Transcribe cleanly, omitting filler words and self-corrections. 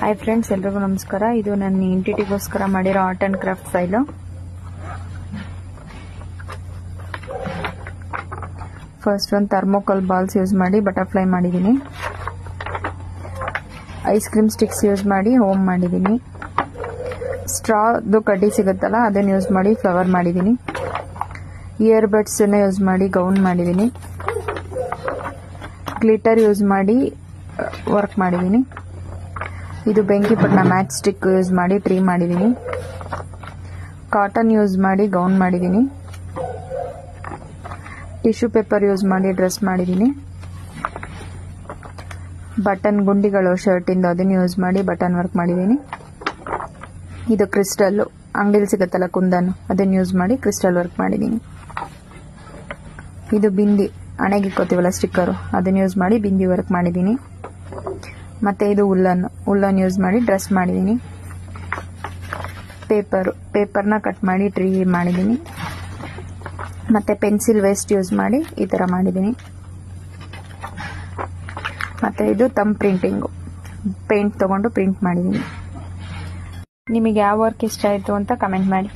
Hi friends, ಎಲ್ರಿಗೂ ನಮಸ್ಕಾರ. ಇದು ನನ್ನ ಇಂಟಿಟಿಗೋಸ್ಕರ ಮಾಡಿರೋ art and craft file. First ಒಂದು ಥರ್ಮೋಕೋಲ್ ಬಾಲ್ಸ್ ಯೂಸ್ ಮಾಡಿ ಬಟರ್ಫ್ಲೈ ಮಾಡಿದ್ದೀನಿ. ಐಸ್ ಕ್ರೀಮ್ ಸ್ಟಿಕ್ಸ್ ಯೂಸ್ ಮಾಡಿ ಹೋಮ್ ಮಾಡಿದ್ದೀನಿ. ಸ್ಟ್ರಾದು ಕಡ್ಡಿ ಸಿಗುತ್ತಲ್ಲ, ಅದನ್ನು ಯೂಸ್ ಮಾಡಿ ಫ್ಲವರ್ ಮಾಡಿದ್ದೀನಿ. ಇಯರ್ ಬಡ್ಸನ್ನು ಯೂಸ್ ಮಾಡಿ ಗೌನ್ ಮಾಡಿದ್ದೀನಿ. ಗ್ಲಿಟರ್ ಯೂಸ್ ಮಾಡಿ ವರ್ಕ್ ಮಾಡಿದ್ದೀನಿ. ಇದು ಬೆಂಕಿಪಟ್ಟಣ ಮ್ಯಾಚ್ ಸ್ಟಿಕ್ ಯೂಸ್ ಮಾಡಿ ಟ್ರೀ ಮಾಡಿದ್ದೀನಿ. ಕಾಟನ್ ಯೂಸ್ ಮಾಡಿ ಗೌನ್ ಮಾಡಿದ್ದೀನಿ. ಟಿಶ್ಯೂ ಪೇಪರ್ ಯೂಸ್ ಮಾಡಿ ಡ್ರೆಸ್ ಮಾಡಿದ್ದೀನಿ. ಬಟನ್ ಗುಂಡಿಗಳು ಶರ್ಟಿಂದ ಅದನ್ನು ಯೂಸ್ ಮಾಡಿ ಬಟನ್ ವರ್ಕ್ ಮಾಡಿದ್ದೀನಿ. ಇದು ಕ್ರಿಸ್ಟಲ್ಲು, ಅಂಗಡಿಲಿ ಸಿಗುತ್ತಲ್ಲ ಕುಂದನ್, ಅದನ್ನು ಯೂಸ್ ಮಾಡಿ ಕ್ರಿಸ್ಟಲ್ ವರ್ಕ್ ಮಾಡಿದ್ದೀನಿ. ಇದು ಬಿಂದಿ, ಹಣೆಗೆ ಇಕ್ಕೋತೀವಲ್ಲ ಸ್ಟಿಕ್ಕರು, ಅದನ್ನು ಯೂಸ್ ಮಾಡಿ ಬಿಂದಿ ವರ್ಕ್ ಮಾಡಿದ್ದೀನಿ. ಮತ್ತು ಇದು ಉಲ್ಲನ್ ಯೂಸ್ ಮಾಡಿ ಡ್ರೆಸ್ ಮಾಡಿದ್ದೀನಿ. ಪೇಪರ್ನ ಕಟ್ ಮಾಡಿ ಟ್ರೀ ಮಾಡಿದ್ದೀನಿ. ಮತ್ತು ಪೆನ್ಸಿಲ್ ವೇಸ್ಟ್ ಯೂಸ್ ಮಾಡಿ ಈ ಥರ ಮಾಡಿದ್ದೀನಿ. ಮತ್ತು ಇದು ತಮ್ ಪ್ರಿಂಟಿಂಗು, ಪೇಂಟ್ ತೊಗೊಂಡು ಪ್ರಿಂಟ್ ಮಾಡಿದ್ದೀನಿ. ನಿಮಗೆ ಯಾವ ವರ್ಕ್ ಇಷ್ಟ ಆಯಿತು ಅಂತ ಕಮೆಂಟ್ ಮಾಡಿ.